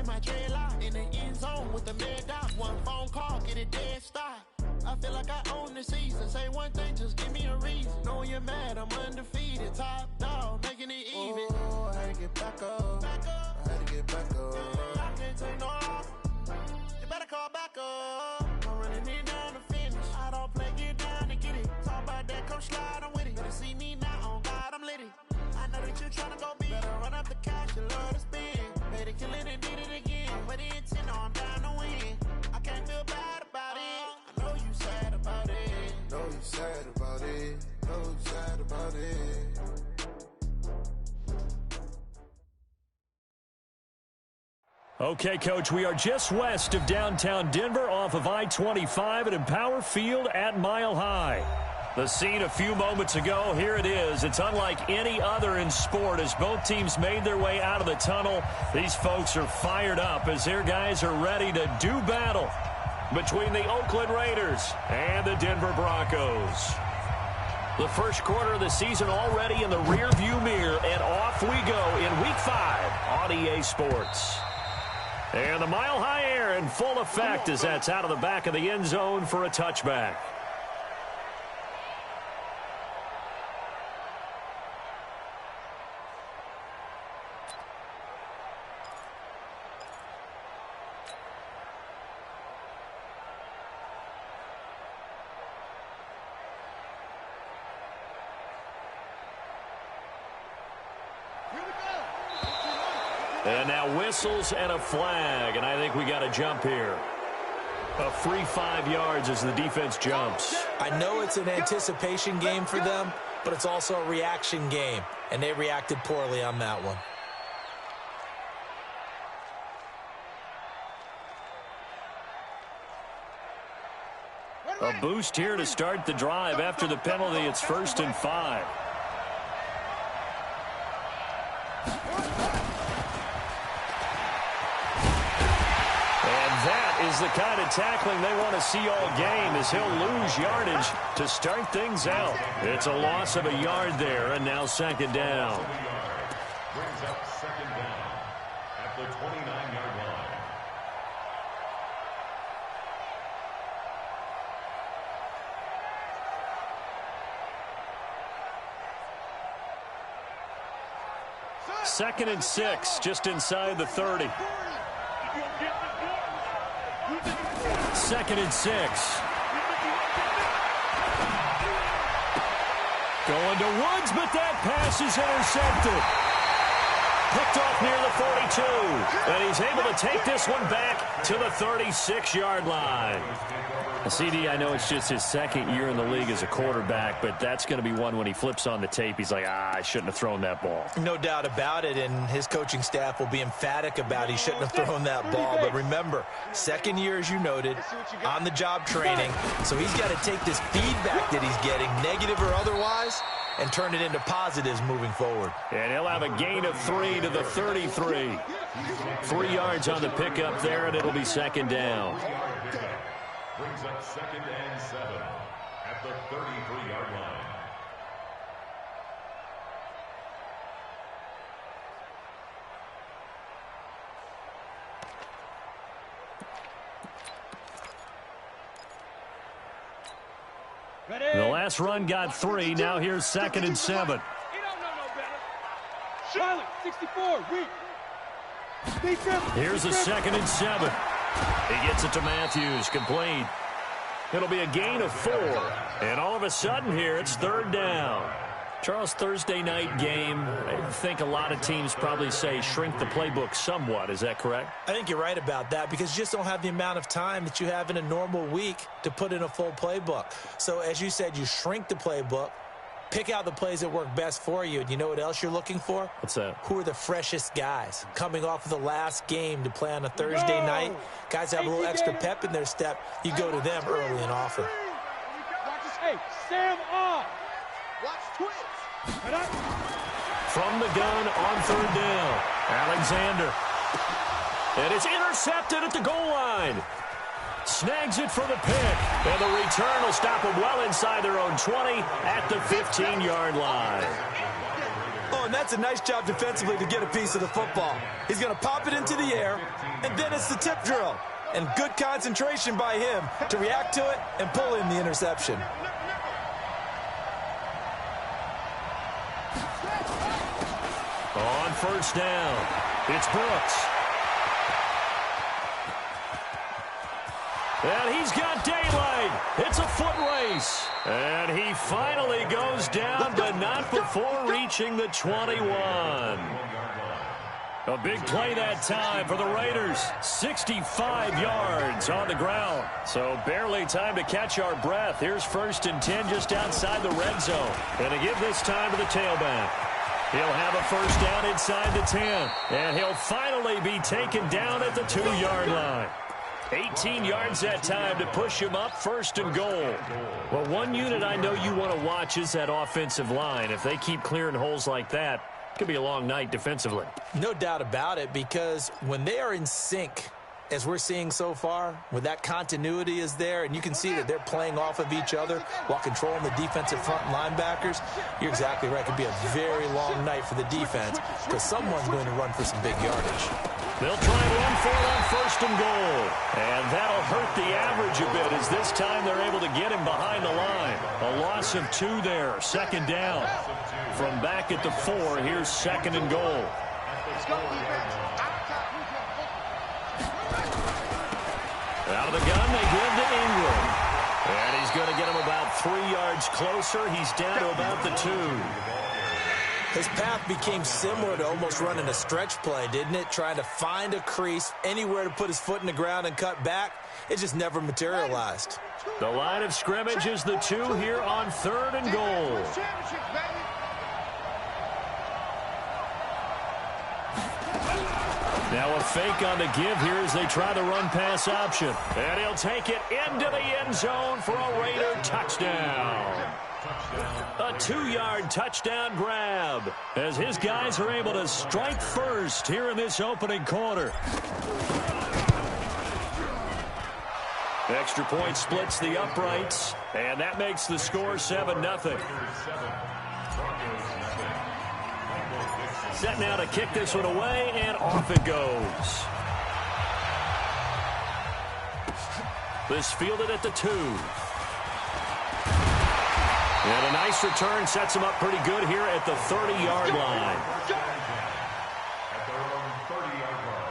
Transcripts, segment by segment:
in my dreadlock. In the end zone with the mad dot. One phone call, get it dead stop. I feel like I own the season. Say one thing, just give me a reason. Knowing you're mad, I'm undefeated. Top dog, making it even. Oh, I had to get back up. I had to get back up. I can't take no loss. You better call back up. I'm running it down to finish. I don't play, get down and get it. Talk about that, come slide, I'm with it. Better see me now, on God, I'm lit it. I know that you're trying to go big. Better run up the cash, you love to spend. Made it, kill it, and did it again. But the intent, I'm down to win. I can't feel bad about it. I know you sad about it. Know you sad about it. Know you sad about it. Okay, Coach, we are just west of downtown Denver off of I-25 at Empower Field at Mile High. The scene a few moments ago, here it is. It's unlike any other in sport as both teams made their way out of the tunnel. These folks are fired up as their guys are ready to do battle between the Oakland Raiders and the Denver Broncos. The first quarter of the season already in the rearview mirror, and off we go in Week 5 on EA Sports. And the Mile High air in full effect as that's out of the back of the end zone for a touchback. And now whistles and a flag, and I think we got a jump here. A free 5 yards as the defense jumps. I know it's an anticipation game for them, but it's also a reaction game, and they reacted poorly on that one. A boost here to start the drive. After the penalty, it's 1st and 5. Is the kind of tackling they want to see all game as he'll lose yardage to start things out. It's a loss of a yard there, and now 2nd down. Brings up 2nd down at the 29-yard line. Second and 6, just inside the 30. 2nd and 6. Going to Woods, but that pass is intercepted. Picked off near the 42. And he's able to take this one back to the 36-yard line. CD, I know it's just his 2nd year in the league as a quarterback, but that's going to be one when he flips on the tape. He's like, I shouldn't have thrown that ball. No doubt about it, and his coaching staff will be emphatic about he shouldn't have thrown that ball. But remember, 2nd year, as you noted, on-the-job training. So he's got to take this feedback that he's getting, negative or otherwise, and turn it into positives moving forward. And he'll have a gain of 3 to the 33. 3 yards on the pickup there, and it'll be 2nd down. Brings up 2nd and 7 at the 33-yard line. The last run got 3. Now here's 2nd and 7. Charlotte, 64, read. Here's a 2nd and 7. He gets it to Matthews, complete. It'll be a gain of 4. And all of a sudden here, it's 3rd down. Charles, Thursday night game, I think a lot of teams probably say shrink the playbook somewhat. Is that correct? I think you're right about that because you just don't have the amount of time that you have in a normal week to put in a full playbook. So as you said, you shrink the playbook, pick out the plays that work best for you. And you know what else you're looking for? What's that? Who are the freshest guys coming off of the last game to play on a Thursday night? Guys have a little extra pep in their step. You go to them early and often. Hey, Sam off. Watch twitch. From the gun on 3rd down. Alexander. And it's intercepted at the goal line. Snags it for the pick. And the return will stop them well inside their own 20 at the 15-yard line. Oh, Oh, and that's a nice job defensively to get a piece of the football. He's going to pop it into the air, and then it's the tip drill. And good concentration by him to react to it and pull in the interception. On first down, it's Brooks. And he's got daylight. It's a foot race. And he finally goes down, but not before reaching the 21. A big play that time for the Raiders. 65 yards on the ground. So barely time to catch our breath. Here's 1st and 10 just outside the red zone. And to give this time to the tailback. He'll have a first down inside the 10. And he'll finally be taken down at the 2-yard line. 18 yards that time to push him up 1st and goal. Well, one unit I know you want to watch is that offensive line. If they keep clearing holes like that, it could be a long night defensively. No doubt about it, because when they are in sync, as we're seeing so far, when that continuity is there, and you can see that they're playing off of each other while controlling the defensive front linebackers, you're exactly right. It could be a very long night for the defense because someone's going to run for some big yardage. They'll try and run for it on 1st and goal. And that'll hurt the average a bit as this time they're able to get him behind the line. A loss of 2 there. 2nd down. From back at the 4, here's 2nd and goal. Out of the gun, they give to Ingram. And he's going to get him about 3 yards closer. He's down to about the 2. His path became similar to almost running a stretch play, didn't it? Trying to find a crease, anywhere to put his foot in the ground and cut back. It just never materialized. The line of scrimmage is the 2 here on 3rd and goal. Now a fake on the give here as they try the run-pass option. And he'll take it into the end zone for a Raider touchdown. A 2-yard touchdown grab as his guys are able to strike first here in this opening quarter. Extra point splits the uprights, and that makes the score 7-0. Set now to kick this one away, and off it goes. This fielded at the 2. And a nice return sets him up pretty good here at the 30-yard line. At their own 30-yard line.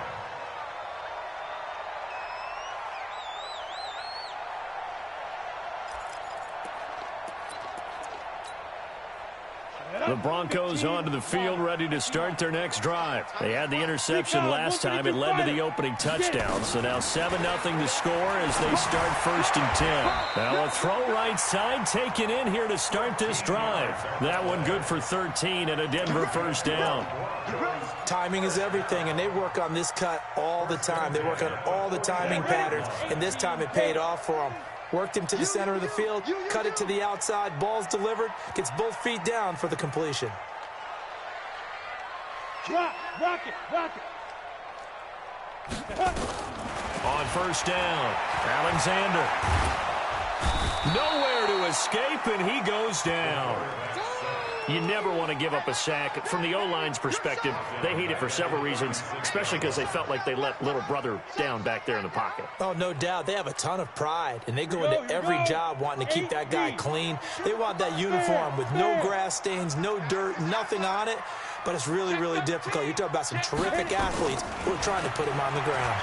The Broncos onto the field, ready to start their next drive. They had the interception last time. It led to the opening touchdown. So now 7-0 to score as they start 1st and 10. Now a throw right side taken in here to start this drive. That one good for 13 and a Denver first down. Timing is everything, and they work on this cut all the time. They work on all the timing patterns, and this time it paid off for them. Worked him to the center of the field, cut it to the outside, ball's delivered, gets both feet down for the completion. Rock it. On first down, Alexander. Nowhere to escape, and he goes down. You never want to give up a sack. From the O-line's perspective, they hate it for several reasons, especially because they felt like they let little brother down back there in the pocket. Oh, no doubt. They have a ton of pride, and they go into every job wanting to keep that guy clean. They want that uniform with no grass stains, no dirt, nothing on it, but it's really, really difficult. You're talking about some terrific athletes who are trying to put him on the ground.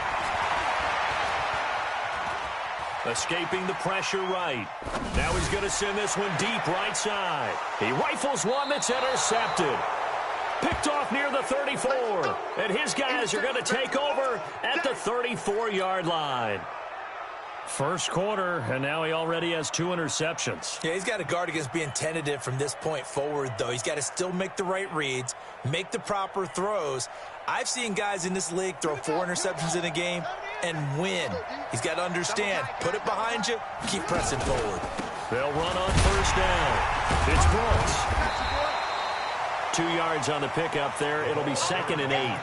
Escaping the pressure right. Now he's going to send this one deep right side. He rifles one that's intercepted. Picked off near the 34. And his guys are going to take over at the 34-yard line. First quarter, and now he already has 2 interceptions. Yeah, he's got to guard against being tentative from this point forward, though. He's got to still make the right reads, make the proper throws. I've seen guys in this league throw 4 interceptions in a game and win. He's got to understand, put it behind you, keep pressing forward. They'll run on first down. It's Brooks. 2 yards on the pickup there. It'll be 2nd and 8.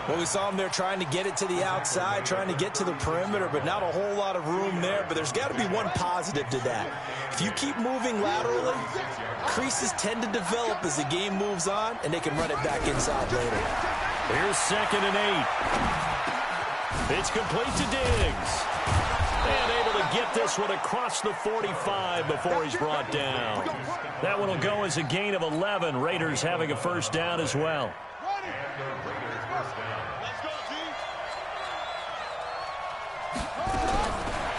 Well, we saw him there trying to get it to the outside, trying to get to the perimeter, but not a whole lot of room there. But there's got to be one positive to that. If you keep moving laterally, creases tend to develop as the game moves on, and they can run it back inside later. Here's 2nd and 8. It's complete to Diggs. And able to get this one across the 45 before he's brought down. That one will go as a gain of 11. Raiders having a first down as well.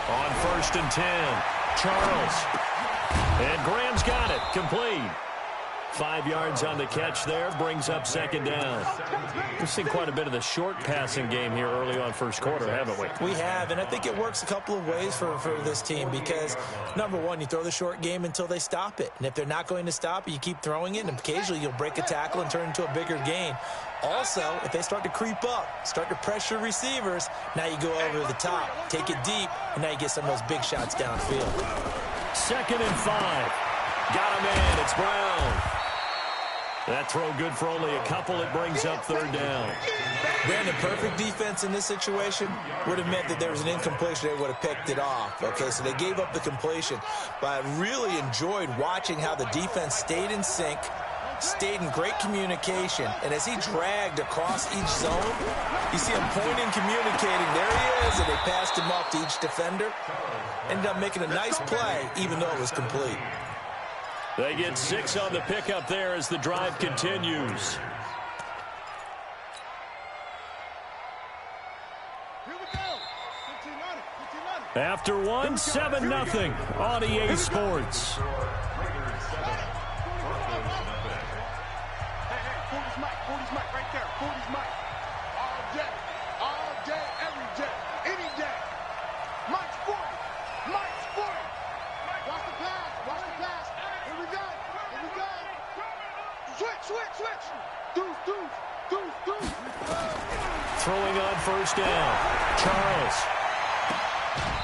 On 1st and 10, Charles. And Graham's got it, complete. 5 yards on the catch there, brings up 2nd down. We've seen quite a bit of the short passing game here early on first quarter, haven't we? We have, and I think it works a couple of ways for this team because, number one, you throw the short game until they stop it. And if they're not going to stop it, you keep throwing it, and occasionally you'll break a tackle and turn it into a bigger gain. Also, if they start to creep up, start to pressure receivers, now you go over the top, take it deep, and now you get some of those big shots downfield. 2nd and 5. Got him in. It's Brown. That throw good for only a couple. It brings up 3rd down. Brandon, perfect defense in this situation would have meant that there was an incompletion. They would have picked it off. Okay, so they gave up the completion. But I really enjoyed watching how the defense stayed in sync, stayed in great communication. And as he dragged across each zone, you see him pointing, communicating. There he is, and they passed him off to each defender. Ended up making a nice play, even though it was complete. They get 6 on the pickup there as the drive continues. Here we go. 15 on it. After one, 7-0 on EA Sports. Hey, 40's Mike right there. 40's Mike. All day, every day, any day. Mike's 40. Watch the pass. Here we go. Switch. Deuce. Throwing on 1st down. Charles.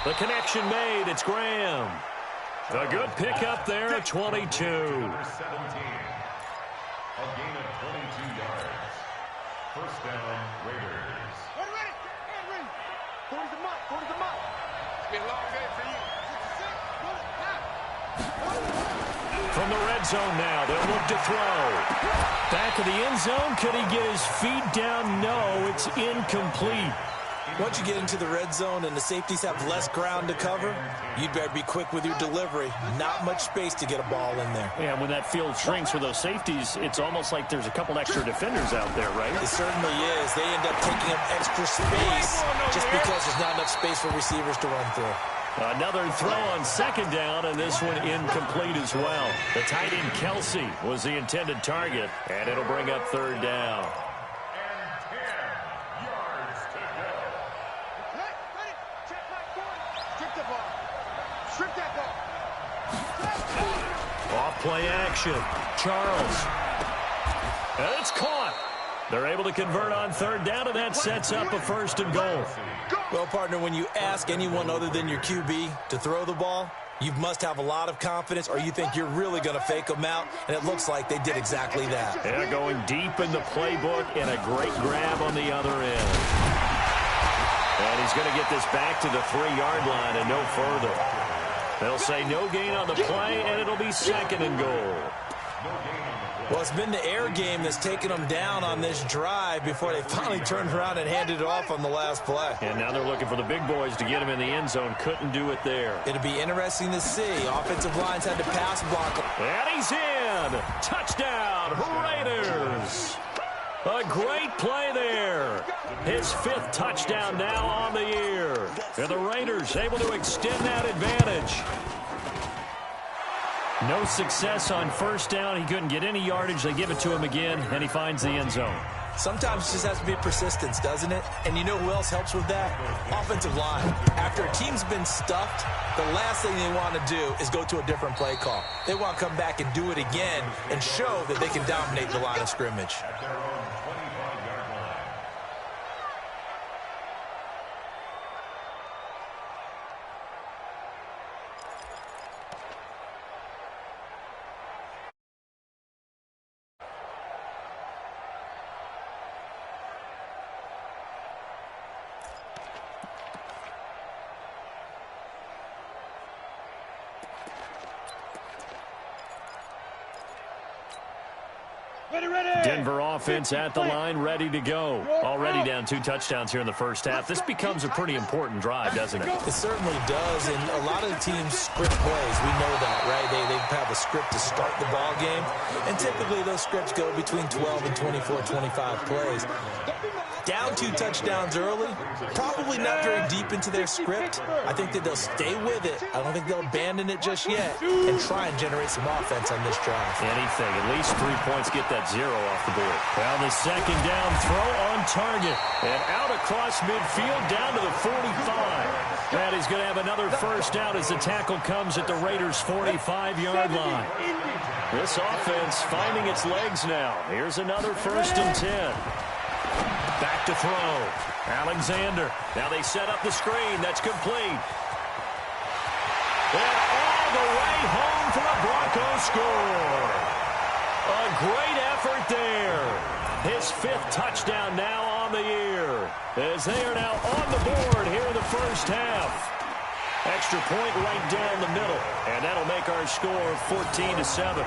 The connection made. It's Graham. A good pickup there at 22. A gain of 22 yards. First down, Raiders. Ready. 40's the Mike. It's been a long day for you. From the red zone now, they'll look to throw. Back of the end zone, could he get his feet down? No, it's incomplete. Once you get into the red zone and the safeties have less ground to cover, you'd better be quick with your delivery. Not much space to get a ball in there. Yeah, when that field shrinks with those safeties, it's almost like there's a couple extra defenders out there, right? It certainly is. They end up taking up extra space just because there's not enough space for receivers to run through. Another throw on 2nd down, and this one incomplete as well. The tight end, Kelsey, was the intended target, and it'll bring up 3rd down. And 10 yards to go. Ready. Check back 40. Strip that ball. Off-play action. Charles. And it's caught. They're able to convert on 3rd down, and that sets up a 1st and goal. Well, partner, when you ask anyone other than your QB to throw the ball, you must have a lot of confidence or you think you're really going to fake them out, and it looks like they did exactly that. Yeah, going deep in the playbook and a great grab on the other end. And he's going to get this back to the 3-yard line and no further. They'll say no gain on the play, and it'll be 2nd and goal. Well, it's been the air game that's taken them down on this drive before they finally turned around and handed it off on the last play. And now they're looking for the big boys to get him in the end zone. Couldn't do it there. It'll be interesting to see. Offensive lines had to pass block. And he's in. Touchdown, Raiders. A great play there. His 5th touchdown now on the year. And the Raiders able to extend that advantage. No success on 1st down. He couldn't get any yardage. They give it to him again, and he finds the end zone. Sometimes it just has to be persistence, doesn't it? And you know who else helps with that? Offensive line. After a team's been stuffed, the last thing they want to do is go to a different play call. They want to come back and do it again and show that they can dominate the line of scrimmage. Denver offense at the line, ready to go. Already down 2 touchdowns here in the first half. This becomes a pretty important drive, doesn't it? It certainly does, and a lot of the teams script plays. We know that, right? They have a script to start the ball game, and typically those scripts go between 12 and 24, 25 plays. Down 2 touchdowns early, probably not very deep into their script. I think that they'll stay with it. I don't think they'll abandon it just yet and try and generate some offense on this drive. Anything, at least 3 points, get that 0 off the board. Well, the second down throw on target. And out across midfield down to the 45. And he's going to have another first down as the tackle comes at the Raiders' 45-yard line. This offense finding its legs now. Here's another 1st and 10. Back to throw. Alexander. Now they set up the screen. That's complete. And all the way home for the Broncos score. A great effort there. His 5th touchdown now on the year. As they are now on the board here in the first half. Extra point right down the middle. And that'll make our score 14-7.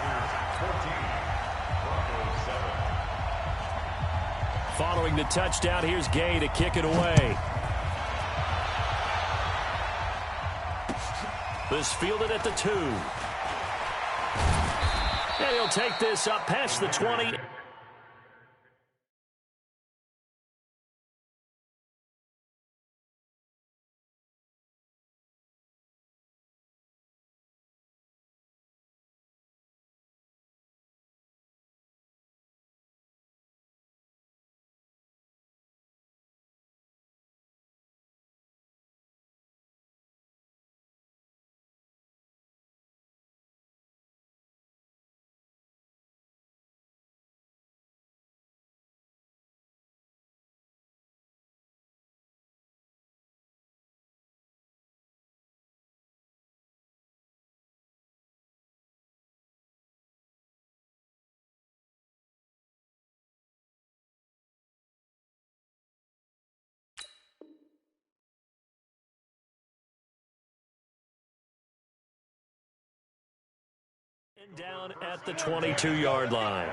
Following the touchdown, here's Gay to kick it away. This fielded at the 2. And he'll take this up past the 20. Down at the 22-yard line.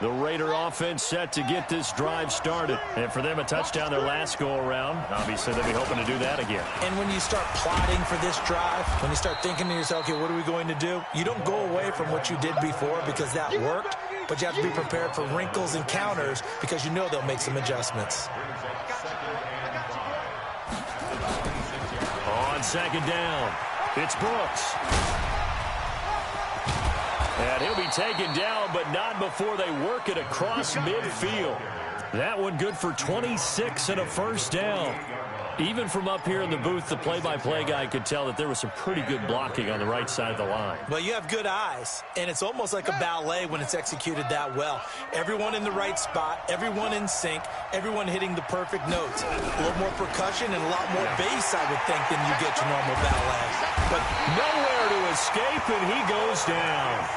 The Raider offense set to get this drive started. And for them, a touchdown their last go-around. Obviously, they'll be hoping to do that again. And when you start plotting for this drive, when you start thinking to yourself, okay, what are we going to do? You don't go away from what you did before because that worked, but you have to be prepared for wrinkles and counters because you know they'll make some adjustments. On second down, it's Brooks. And he'll be taken down, but not before they work it across midfield. That one good for 26 and a first down. Even from up here in the booth, the play-by-play guy could tell that there was some pretty good blocking on the right side of the line. Well, you have good eyes, and it's almost like a ballet when it's executed that well. Everyone in the right spot, everyone in sync, everyone hitting the perfect notes. A little more percussion and a lot more bass, I would think, than you get your normal ballet. But nowhere to escape, and he goes down.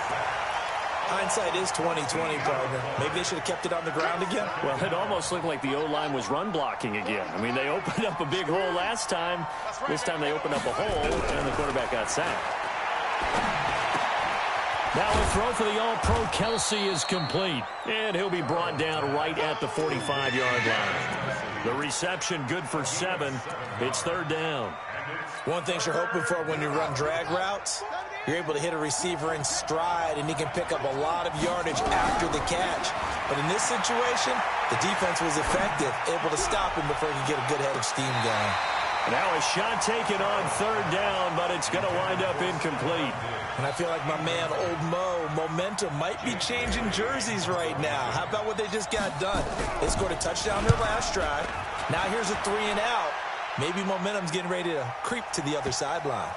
Hindsight is 20/20, partner. Maybe they should have kept it on the ground again. Well, it almost looked like the O-line was run blocking again. I mean, they opened up a big hole last time. This time they opened up a hole, and the quarterback got sacked. Now a throw for the All-Pro Kelsey is complete, and he'll be brought down right at the 45-yard line. The reception good for 7. It's third down. One thing you're hoping for when you run drag routes, you're able to hit a receiver in stride, and he can pick up a lot of yardage after the catch. But in this situation, the defense was effective, able to stop him before he could get a good head of steam going. Now a shot taken on third down, but it's going to wind up incomplete. And I feel like my man, Old Mo, momentum might be changing jerseys right now. How about what they just got done? They scored a touchdown their last drive. Now here's a 3 and out. Maybe momentum's getting ready to creep to the other sideline.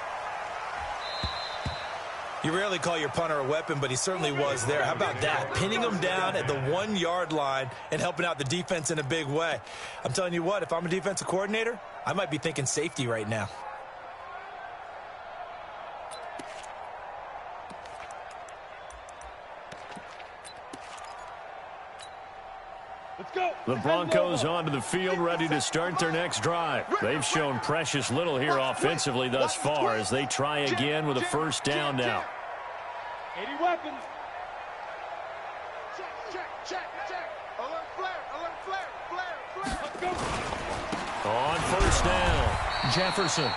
You rarely call your punter a weapon, but he certainly was there. How about that? Pinning him down at the 1-yard line and helping out the defense in a big way. I'm telling you what, if I'm a defensive coordinator, I might be thinking safety right now. The Broncos onto the field, ready to start their next drive. They've shown precious little here offensively thus far as they try again with a first down now. 80 weapons. Check. Alert flare. Let's go. On first down, Jefferson.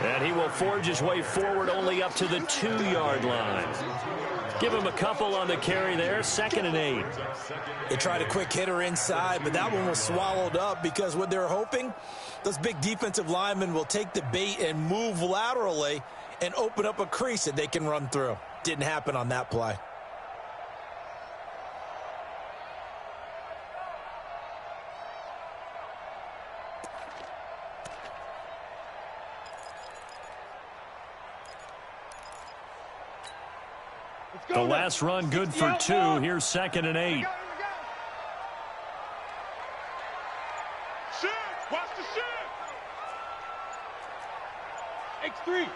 And he will forge his way forward only up to the 2-yard line. Give him a couple on the carry there, 2nd and 8. They tried a quick hitter inside, but that one was swallowed up because what they're hoping, those big defensive linemen will take the bait and move laterally and open up a crease that they can run through. Didn't happen on that play. The last run good for 2. Here's 2nd and 8. Watch the shit. X3,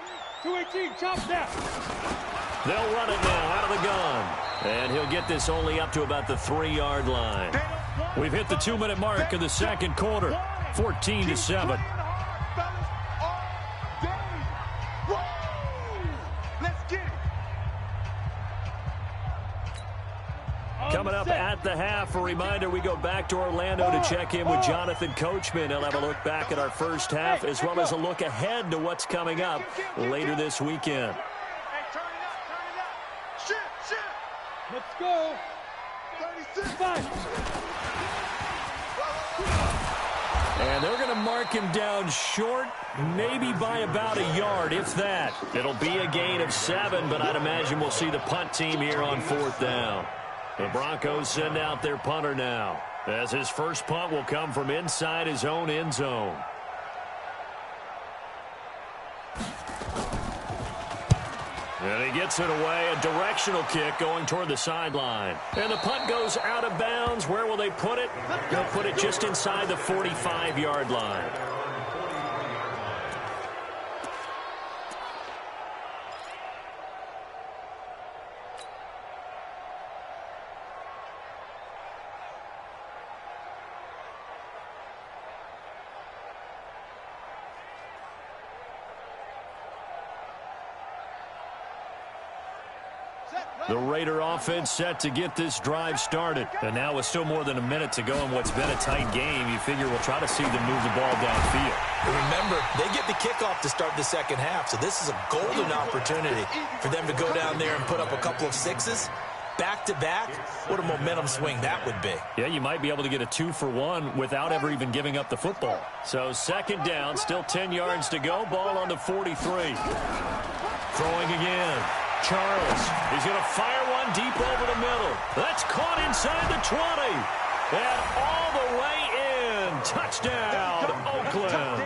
218, chop down. They'll run it now out of the gun. And he'll get this only up to about the 3-yard line. We've hit the 2-minute mark of the second quarter. 14-7. Coming up at the half, a reminder, we go back to Orlando to check in with Jonathan Coachman. He'll have a look back at our first half as well as a look ahead to what's coming up later this weekend. Hey, turn it up. Shit. Let's go. 36. And they're going to mark him down short, maybe by about a yard, if that. It'll be a gain of 7, but I'd imagine we'll see the punt team here on 4th down. The Broncos send out their punter now, as his first punt will come from inside his own end zone. And he gets it away, a directional kick going toward the sideline. And the punt goes out of bounds. Where will they put it? They'll put it just inside the 45-yard line. The Raider offense set to get this drive started. And now with still more than a minute to go in what's been a tight game, you figure we'll try to see them move the ball downfield. Remember, they get the kickoff to start the second half, so this is a golden opportunity for them to go down there and put up a couple of sixes. Back-to-back, what a momentum swing that would be. Yeah, you might be able to get a 2-for-1 without ever even giving up the football. So 2nd down, still 10 yards to go, ball on the 43. Throwing again. Charles, he's going to fire one deep over the middle. That's caught inside the 20. And all the way in. Touchdown, Oakland.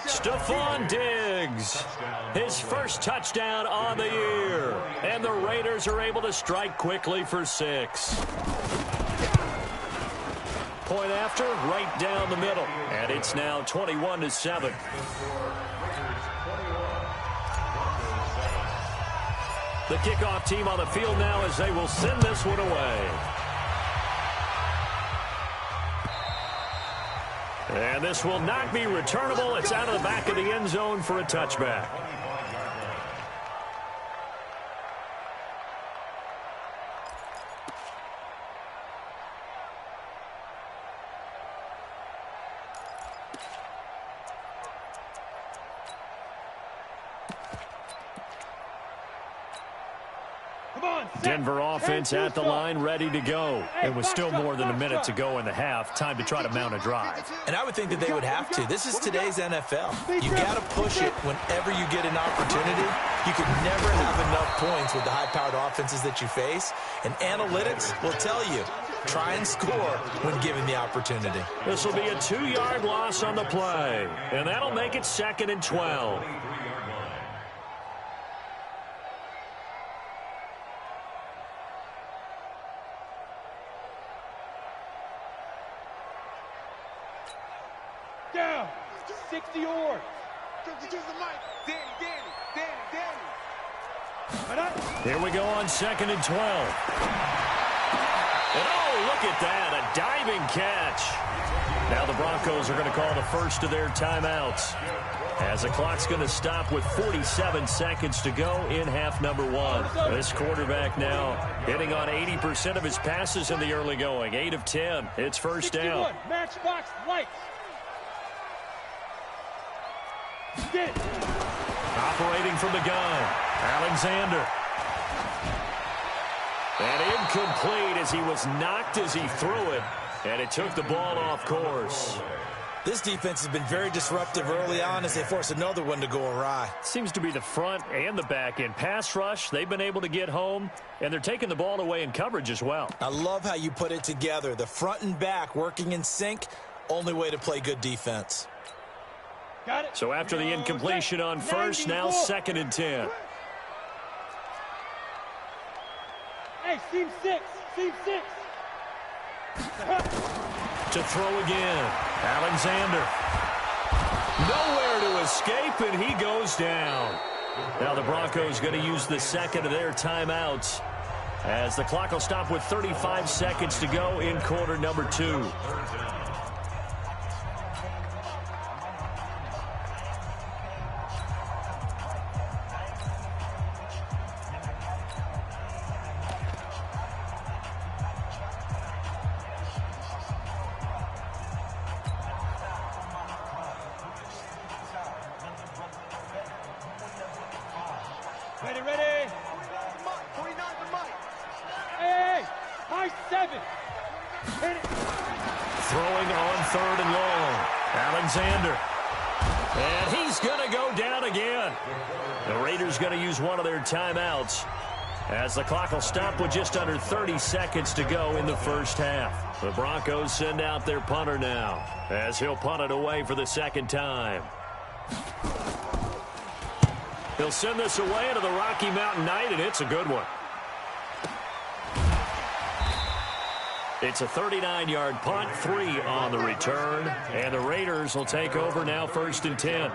Stephon Diggs, his first touchdown on the year. And the Raiders are able to strike quickly for 6. Point after, right down the middle. And it's now 21-7. The kickoff team on the field now as they will send this one away. And this will not be returnable. It's out of the back of the end zone for a touchback. Denver offense at the line, ready to go. And with still more than a minute to go in the half, time to try to mount a drive. And I would think that they would have to. This is today's NFL. You got to push it whenever you get an opportunity. You could never have enough points with the high-powered offenses that you face. And analytics will tell you, try and score when given the opportunity. This will be a 2-yard loss on the play. And that'll make it 2nd and 12. Down. 60 yards. Here we go on 2nd and 12. And oh, look at that, a diving catch. Now the Broncos are going to call the first of their timeouts, as the clock's going to stop with 47 seconds to go in half number one. This quarterback now hitting on 80% of his passes in the early going. 8 of 10. It's first down. Matchbox lights. Operating from the gun, Alexander. And incomplete as he was knocked as he threw it. And it took the ball off course. This defense has been very disruptive early on as they force another one to go awry. Seems to be the front and the back end. Pass rush, they've been able to get home, and they're taking the ball away in coverage as well. I love how you put it together. The front and back working in sync, only way to play good defense. Got it. So after the incompletion on first, now 2nd and 10. Hey, seam 6. Seam 6. To throw again, Alexander. Nowhere to escape, and he goes down. Now the Broncos going to use the second of their timeouts, as the clock will stop with 35 seconds to go in quarter number 2. Ready. 49 for Mike. Hey, high 7. Hit it. Throwing on 3rd and long. Alexander. And he's going to go down again. The Raiders going to use one of their timeouts, as the clock will stop with just under 30 seconds to go in the first half. The Broncos send out their punter now, as he'll punt it away for the second time. He'll send this away into the Rocky Mountain night, and it's a good one. It's a 39-yard punt, 3 on the return, and the Raiders will take over now 1st and 10.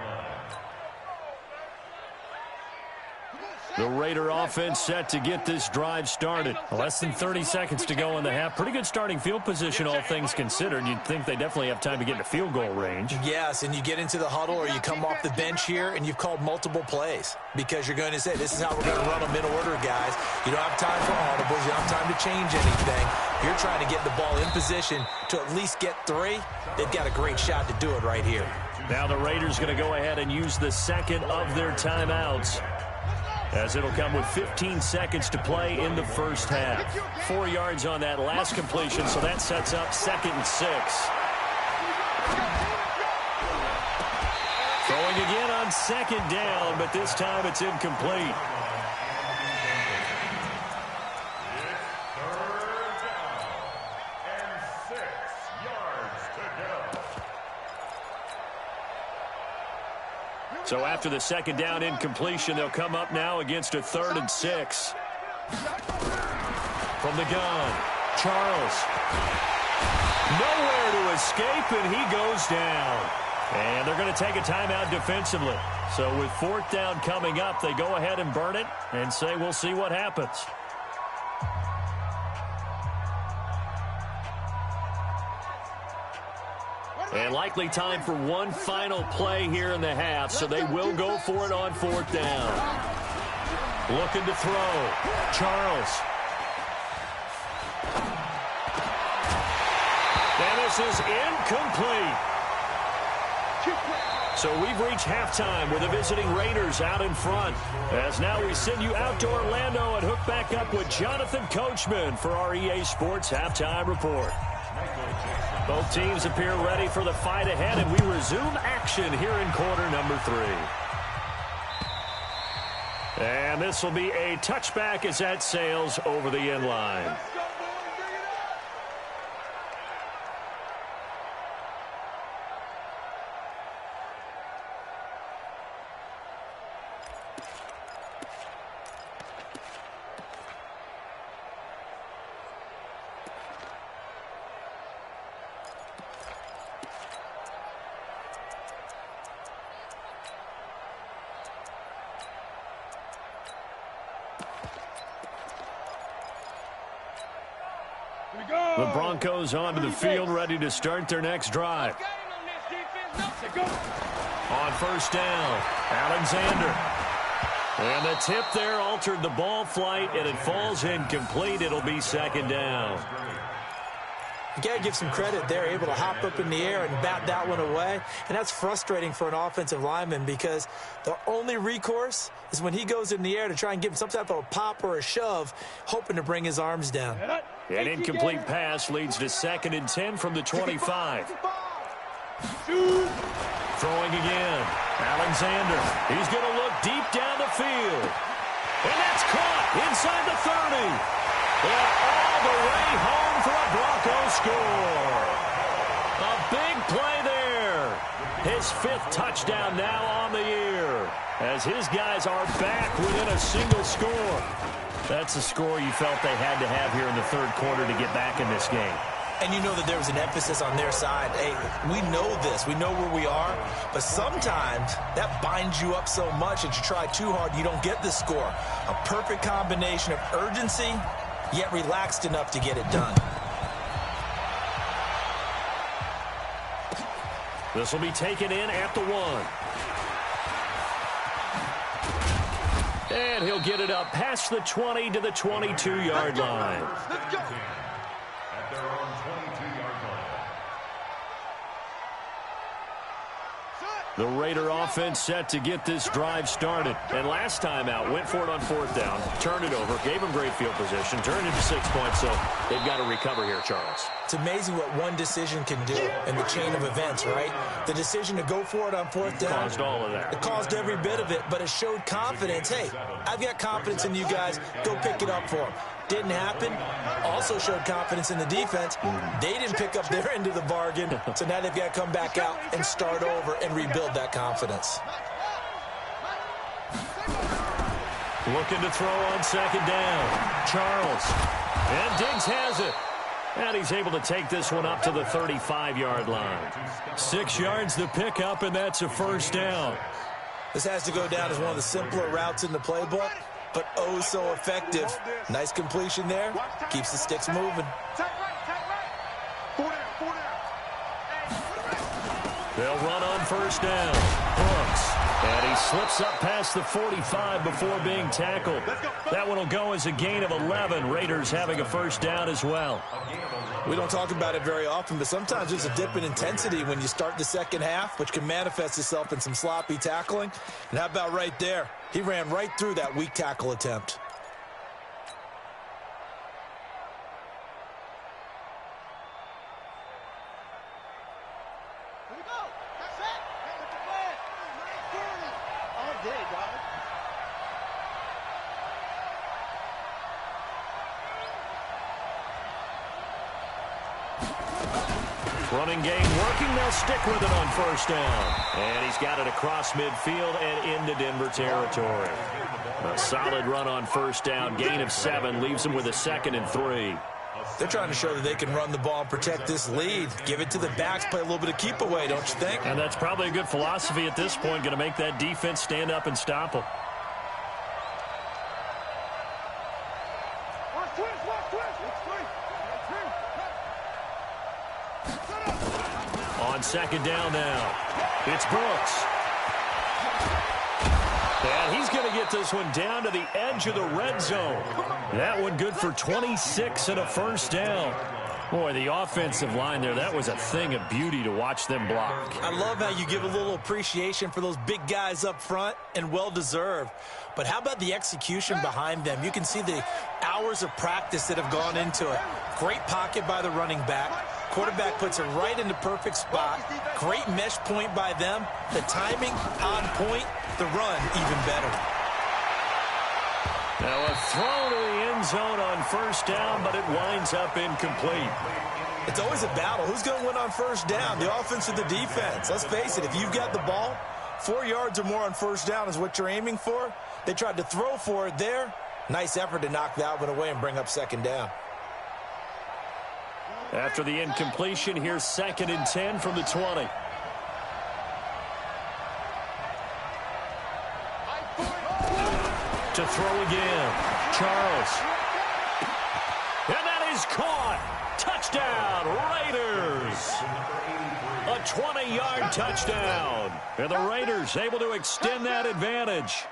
The Raider offense set to get this drive started. Less than 30 seconds to go in the half. Pretty good starting field position, all things considered. You'd think they definitely have time to get into field goal range. Yes, and you get into the huddle or you come off the bench here and you've called multiple plays because you're going to say, this is how we're going to run them in order, guys. You don't have time for audibles. You don't have time to change anything. You're trying to get the ball in position to at least get 3. They've got a great shot to do it right here. Now the Raiders going to go ahead and use the second of their timeouts, as it'll come with 15 seconds to play in the first half. 4 yards on that last completion, so that sets up 2nd and 6. Throwing again on 2nd down, but this time it's incomplete. So after the 2nd down incompletion, they'll come up now against a 3rd and 6. From the gun, Charles. Nowhere to escape, and he goes down. And they're going to take a timeout defensively. So with 4th down coming up, they go ahead and burn it and say we'll see what happens. And likely time for one final play here in the half, so they will go for it on 4th down. Looking to throw. Charles. And this is incomplete. So we've reached halftime with the visiting Raiders out in front. As now we send you out to Orlando and hook back up with Jonathan Coachman for our EA Sports Halftime Report. Both teams appear ready for the fight ahead, and we resume action here in quarter number 3. And this will be a touchback as that sails over the end line. The Broncos onto the field, ready to start their next drive. On first down, Alexander. And the tip there altered the ball flight, and it falls incomplete. It'll be second down. You got to give some credit. They're able to hop up in the air and bat that one away. And that's frustrating for an offensive lineman because the only recourse is when he goes in the air to try and give him some type of a pop or a shove, hoping to bring his arms down. An incomplete pass leads to 2nd and 10 from the 25. Throwing again. Alexander. He's going to look deep down the field. And that's caught inside the 30. And all the way home for a Broncos score. A big play there. His 5th touchdown now on the year, as his guys are back within a single score. That's a score you felt they had to have here in the 3rd quarter to get back in this game. And you know that there was an emphasis on their side. Hey, we know this. We know where we are. But sometimes that binds you up so much that you try too hard, you don't get the score. A perfect combination of urgency, yet relaxed enough to get it done. This will be taken in at the 1. And he'll get it up past the 20 to the 22-yard line. At their own 22-yard line. The Raider offense set to get this drive started. And last time out, went for it on 4th down, turned it over, gave them great field position, turned into 6 points, so they've got to recover here, Charles. It's amazing what one decision can do in the chain of events, right? The decision to go for it on 4th down. Caused all of that. It caused every bit of it, but it showed confidence. Hey, I've got confidence in you guys. Go pick it up for them. Didn't happen. Also showed confidence in the defense. They didn't pick up their end of the bargain, so now they've got to come back out and start over and rebuild that confidence. Looking to throw on 2nd down. Charles. And Diggs has it. And he's able to take this one up to the 35-yard line. 6 yards to pick up, and that's a 1st down. This has to go down as one of the simpler routes in the playbook, but oh so effective. Nice completion there. Keeps the sticks moving. They'll run on 1st down. Brooks. And he slips up past the 45 before being tackled. That one will go as a gain of 11. Raiders having a 1st down as well. We don't talk about it very often, but sometimes there's a dip in intensity when you start the 2nd half, which can manifest itself in some sloppy tackling. And how about right there? He ran right through that weak tackle attempt. Running game working. They'll stick with it on 1st down. And he's got it across midfield and into Denver territory. A solid run on 1st down. Gain of 7 leaves them with a 2nd and 3. They're trying to show that they can run the ball and protect this lead. Give it to the backs, play a little bit of keep away, don't you think? And that's probably a good philosophy at this point. Going to make that defense stand up and stop them. On 2nd down now, it's Brooks. And he's going to get this one down to the edge of the red zone. That one good for 26 and a 1st down. Boy, the offensive line there, that was a thing of beauty to watch them block. I love how you give a little appreciation for those big guys up front, and well-deserved. But how about the execution behind them? You can see the hours of practice that have gone into it. Great pocket by the running back. Quarterback puts it right in the perfect spot. Great mesh point by them. The timing on point. The run even better. Now a throw to the end zone on 1st down, but it winds up incomplete. It's always a battle. Who's going to win on 1st down? The offense or the defense? Let's face it, if you've got the ball, 4 yards or more on 1st down is what you're aiming for. They tried to throw for it there. Nice effort to knock that one away and bring up 2nd down. After the incompletion, here's 2nd and 10 from the 20. To throw again, Charles. And that is caught. Touchdown, Raiders! A 20-yard touchdown. And the Raiders able to extend that advantage.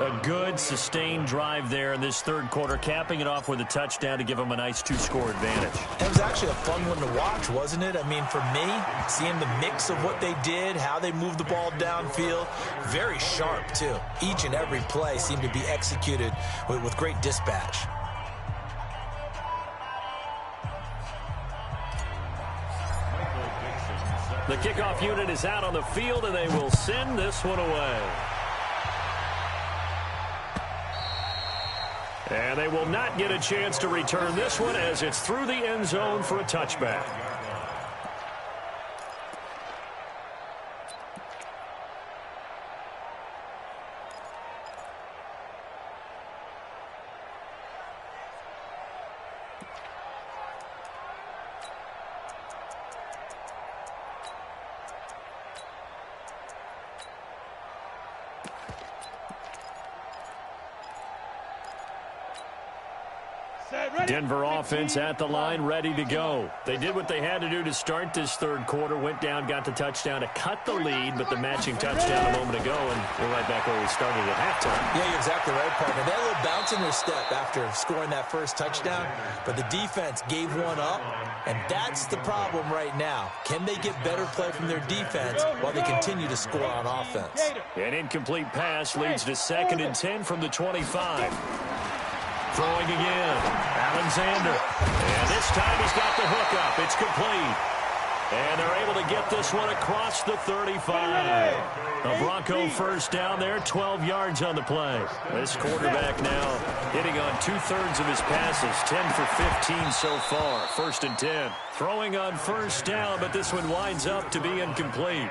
A good, sustained drive there in this third quarter, capping it off with a touchdown to give them a nice 2-score advantage. It was actually a fun one to watch, wasn't it? I mean, for me, seeing the mix of what they did, how they moved the ball downfield, very sharp, too. Each and every play seemed to be executed with great dispatch. The kickoff unit is out on the field, and they will send this one away. And they will not get a chance to return this one as it's through the end zone for a touchback. Denver offense at the line, ready to go. They did what they had to do to start this third quarter, went down, got the touchdown to cut the lead, but the matching touchdown a moment ago, and we're right back where we started at halftime. Yeah, you're exactly right, partner. They had a little bounce in their step after scoring that first touchdown, but the defense gave one up, and that's the problem right now. Can they get better play from their defense while they continue to score on offense? An incomplete pass leads to 2nd and 10 from the 25. Throwing again, Alexander. And this time he's got the hook up. It's complete. And they're able to get this one across the 35. A Bronco first down there, 12 yards on the play. This quarterback now hitting on 2/3 of his passes, 10 for 15 so far. 1st and 10. Throwing on first down, but this one winds up to be incomplete.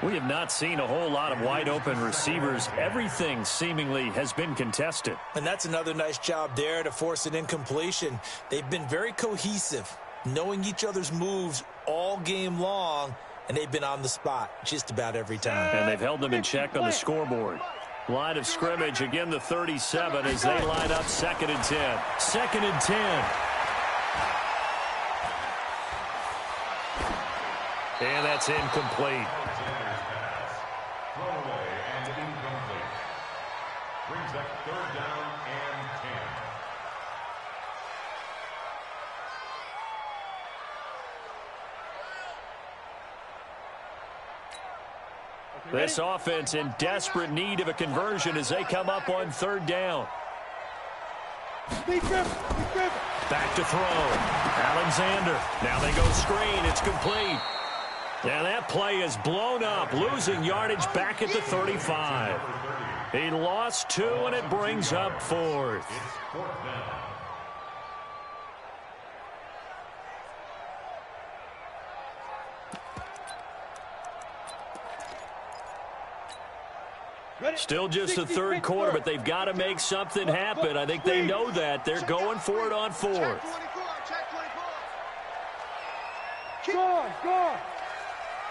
We have not seen a whole lot of wide-open receivers. Everything seemingly has been contested. And that's another nice job there to force an incompletion. They've been very cohesive, knowing each other's moves all game long, and they've been on the spot just about every time. And they've held them in check on the scoreboard. Line of scrimmage, again the 37 as they line up 2nd and 10. 2nd and 10. And that's incomplete. Throwaway and incomplete. Brings up 3rd down and 10. This offense in desperate need of a conversion as they come up on 3rd down. Back to throw. Alexander. Now they go screen. It's complete. And that play is blown up, losing yardage back at the 35. He lost 2, and it brings up 4th. It's 4th down. Still just the third quarter, but they've got to make something happen. I think they know that. They're going for it on 4th. Go.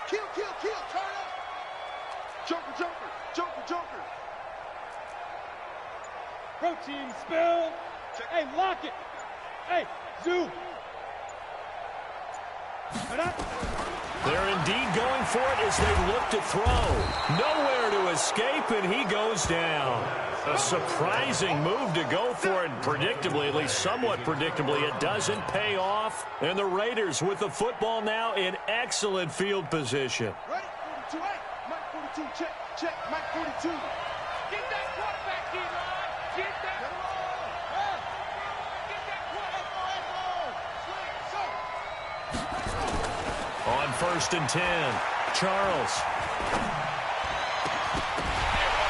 Kill, turn up. Joker. Protein spill. Hey, lock it. Hey, zoom. They're indeed going for it as they look to throw. Nowhere to escape, and he goes down. A surprising move to go for it. Predictably, at least somewhat predictably, it doesn't pay off. And the Raiders with the football now in excellent field position. Ready? 42, hey. Mike 42, check. Mike 42. Get that quarterback, D-line. Get that ball. Get that quarterback. On 1st and 10, Charles.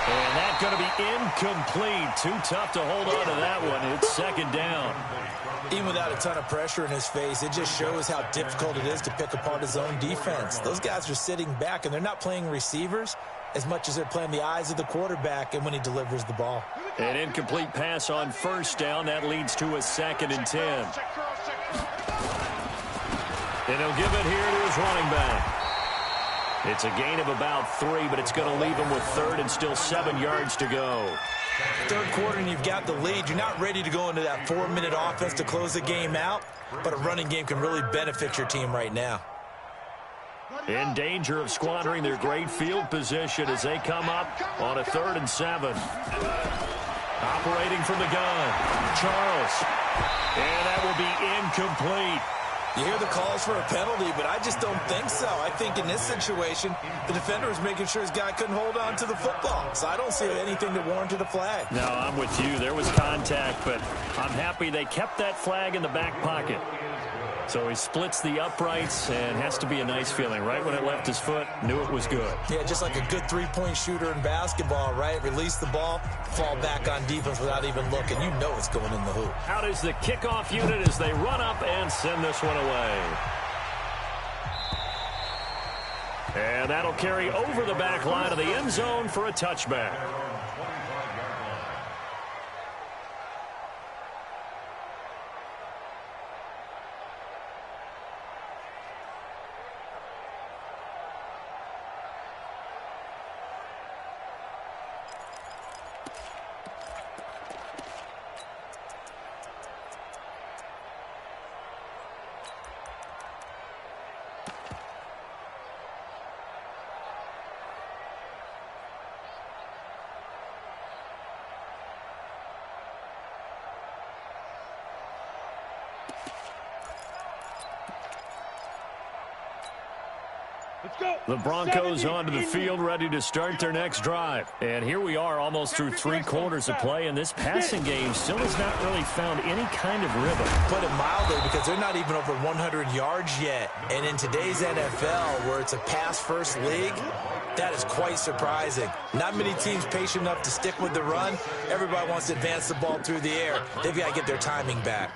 And that's going to be incomplete. Too tough to hold on to that one. It's 2nd down. Even without a ton of pressure in his face, it just shows how difficult it is to pick apart his own defense. Those guys are sitting back, and they're not playing receivers as much as they're playing the eyes of the quarterback and when he delivers the ball. An incomplete pass on 1st down. That leads to a 2nd and 10. And he'll give it here to his running back. It's a gain of about 3, but it's going to leave him with 3rd and still 7 yards to go. Third quarter and you've got the lead. You're not ready to go into that 4-minute offense to close the game out, but a running game can really benefit your team right now. In danger of squandering their great field position as they come up on a 3rd and 7. Operating from the gun, Charles. And that will be incomplete. You hear the calls for a penalty, but I just don't think so. I think in this situation, the defender was making sure his guy couldn't hold on to the football. So I don't see anything that warranted a flag. No, I'm with you. There was contact, but I'm happy they kept that flag in the back pocket. So he splits the uprights, and has to be a nice feeling. Right when it left his foot, knew it was good. Yeah, just like a good three-point shooter in basketball, right? Release the ball, fall back on defense without even looking. You know it's going in the hoop. Out is the kickoff unit as they run up and send this one away. And that'll carry over the back line of the end zone for a touchback. The Broncos onto the field, ready to start their next drive. And here we are, almost through 3 quarters of play, and this passing game still has not really found any kind of rhythm. Put it mildly, because they're not even over 100 yards yet. And in today's NFL, where it's a pass-first league, that is quite surprising. Not many teams patient enough to stick with the run. Everybody wants to advance the ball through the air. They've got to get their timing back.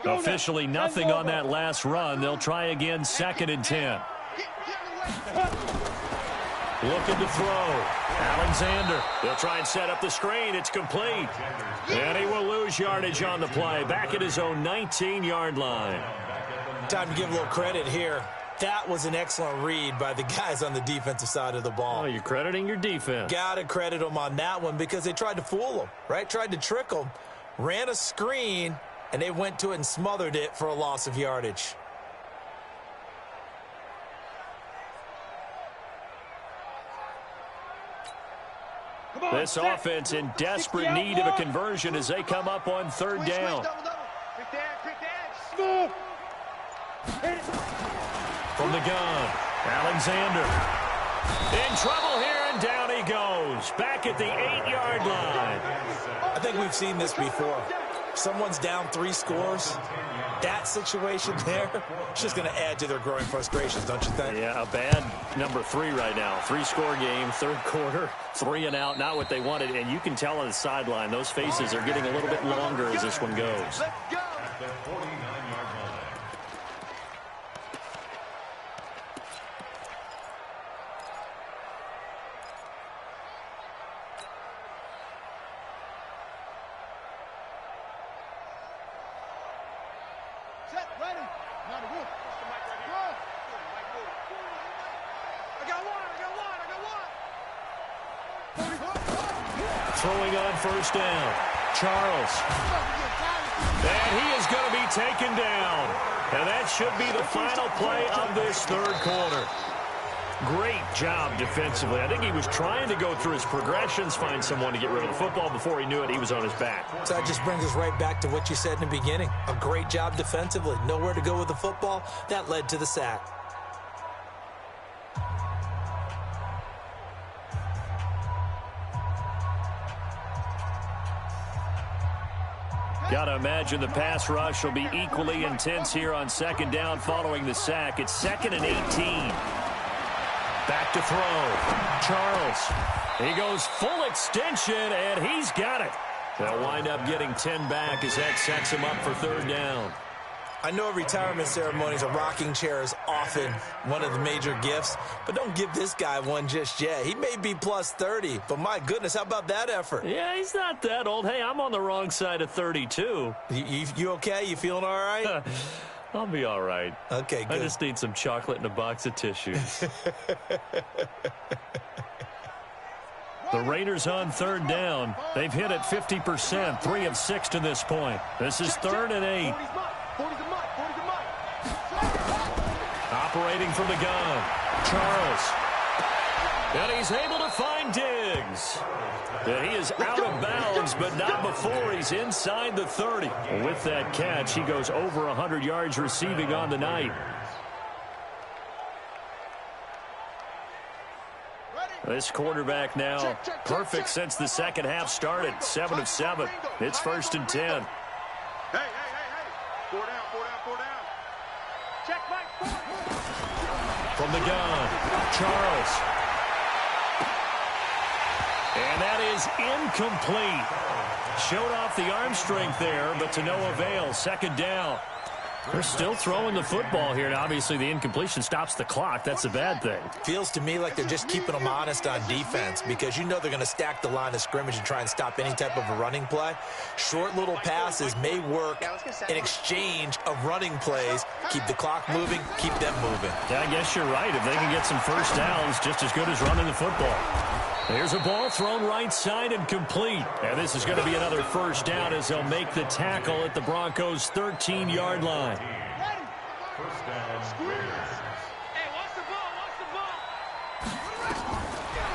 Officially nothing on that last run. They'll try again, 2nd and 10. Looking to throw. Alexander. They'll try and set up the screen. It's complete. And he will lose yardage on the play. Back at his own 19-yard line. Time to give a little credit here. That was an excellent read by the guys on the defensive side of the ball. Oh, you're crediting your defense. Got to credit them on that one because they tried to fool them, right? Tried to trick them. Ran a screen, and they went to it and smothered it for a loss of yardage. This offense in desperate need of a conversion as they come up on 3rd down. From the gun, Alexander. In trouble here, and down he goes. Back at the 8-yard line. I think we've seen this before. Someone's down 3 scores. That situation there, it's just going to add to their growing frustrations, don't you think? Yeah, a bad number 3 right now. 3-score game, 3rd quarter, 3 and out, not what they wanted. And you can tell on the sideline, those faces are getting a little bit longer as this one goes. Throwing on 1st down, Charles. And he is going to be taken down. And that should be the final play of this 3rd quarter. Great job defensively. I think he was trying to go through his progressions, find someone to get rid of the football. Before he knew it, he was on his back. So that just brings us right back to what you said in the beginning. A great job defensively. Nowhere to go with the football. That led to the sack. Got to imagine the pass rush will be equally intense here on 2nd down following the sack. It's 2nd and 18. Back to throw. Charles. He goes full extension, and he's got it. They'll wind up getting 10 back as that sets him up for 3rd down. I know at retirement ceremonies, a rocking chair is often one of the major gifts, but don't give this guy one just yet. He may be plus 30, but my goodness, how about that effort? Yeah, he's not that old. Hey, I'm on the wrong side of 32. You okay? You feeling all right? I'll be all right. Okay, good. I just need some chocolate and a box of tissues. The Raiders on third down. They've hit it 50%, 3 of 6 to this point. This is 3rd and 8. Operating from the gun, Charles. And he's able to find Diggs. And he is out of bounds, but not before he's inside the 30. With that catch, he goes over 100 yards receiving on the night. This quarterback now perfect since the second half started. 7 of 7. It's 1st and 10. Hey. 4 down. Check Mike. From the gun, Charles. And that is incomplete. Showed off the arm strength there, but to no avail. 2nd down. They're still throwing the football here, and obviously the incompletion stops the clock. That's a bad thing. Feels to me like they're just keeping them honest on defense because you know they're going to stack the line of scrimmage and try and stop any type of a running play. Short little passes may work in exchange of running plays. Keep the clock moving, keep them moving. Yeah, I guess you're right. If they can get some first downs, just as good as running the football. There's a ball thrown right side and complete. And this is going to be another first down as they'll make the tackle at the Broncos' 13-yard line. First down. Hey, watch the ball.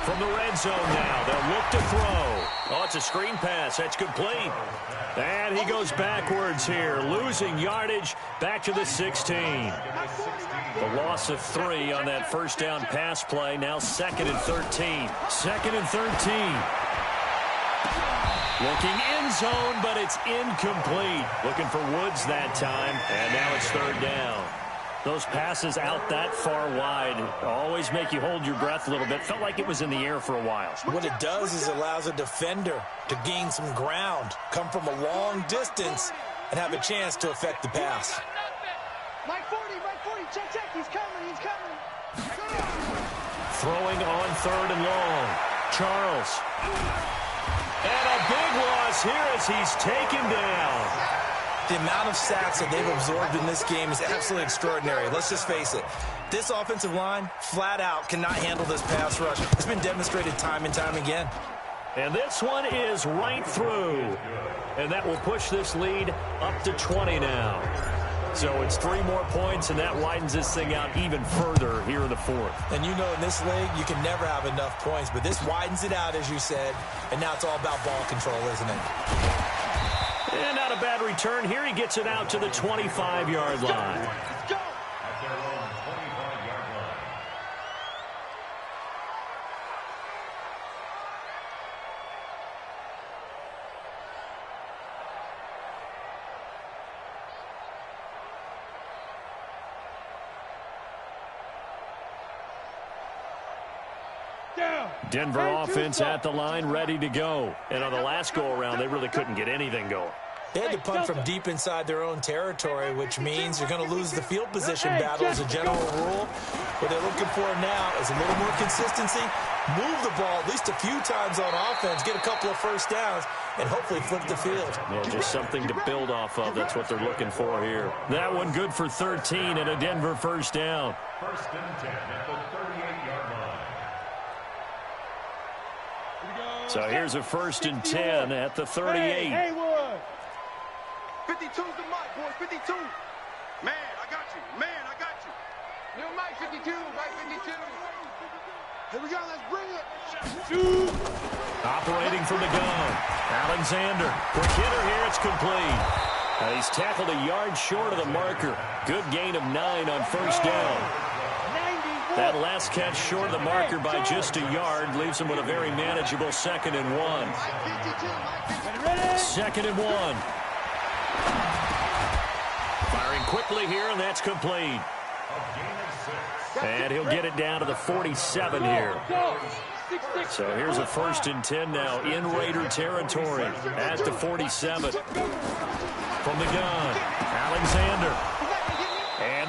From the red zone now, they'll look to throw. Oh, it's a screen pass. That's complete. And he goes backwards here, losing yardage back to the 16. The loss of 3 on that first down pass play. Now 2nd and 13. 2nd and 13. Looking end zone, but it's incomplete. Looking for Woods that time, and now it's 3rd down. Those passes out that far wide always make you hold your breath a little bit. Felt like it was in the air for a while. What it does is it allows a defender to gain some ground, come from a long distance, and have a chance to affect the pass. Mike 40, check, he's coming. Throwing on 3rd and long. Charles. And a big loss here as he's taken down. The amount of sacks that they've absorbed in this game is absolutely extraordinary. Let's just face it. This offensive line, flat out, cannot handle this pass rush. It's been demonstrated time and time again. And this one is right through. And that will push this lead up to 20 now. So it's 3 more points, and that widens this thing out even further here in the 4th. And you know in this league, you can never have enough points, but this widens it out, as you said, and now it's all about ball control, isn't it? And not a bad return here. He gets it out to the 25-yard line. At their own 25-yard line. Denver offense at the line, ready to go. And on the last go-around, they really couldn't get anything going. They had to punt from deep inside their own territory, which means you're going to lose the field position battle as a general rule. What they're looking for now is a little more consistency, move the ball at least a few times on offense, get a couple of first downs, and hopefully flip the field. Yeah, just something to build off of. That's what they're looking for here. That one good for 13 and a Denver first down. 1st and 10 at the 38-yard line. So here's a 1st and 10 at the 38. Haywood. 52's the mic, boys. 52. Man, I got you. New mic 52. Mic 52. Here we go. Let's bring it. Shoot. Operating from the gun. Alexander. Quick hitter here. It's complete. He's tackled a yard short of the marker. Good gain of 9 on first down. That last catch short of the marker by just a yard leaves him with a very manageable 2nd and 1. 2nd and 1. Firing quickly here, and that's complete. And he'll get it down to the 47 here. So here's a 1st and 10 now in Raider territory at the 47. From the gun, Alexander.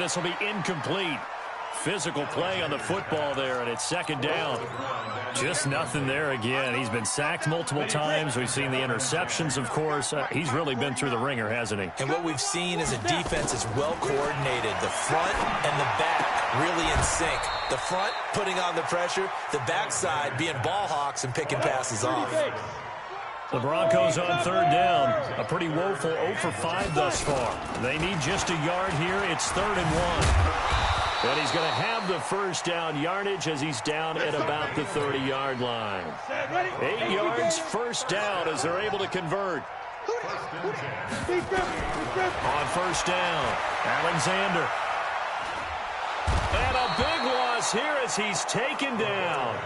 And this will be incomplete. Physical play on the football there, and it's second down. Just nothing there again. He's been sacked multiple times. We've seen the interceptions, of course. He's really been through the ringer, hasn't he? And what we've seen is a defense is well coordinated. The front and the back really in sync. The front putting on the pressure, the backside being ball hawks and picking passes off. The Broncos on third down. A pretty woeful 0 for 5 thus far. They need just a yard here. It's 3rd and 1. And he's going to have the first down yardage as he's down at about the 30-yard line. 8 yards, first down as they're able to convert. On first down, Alexander. And a big loss here as he's taken down.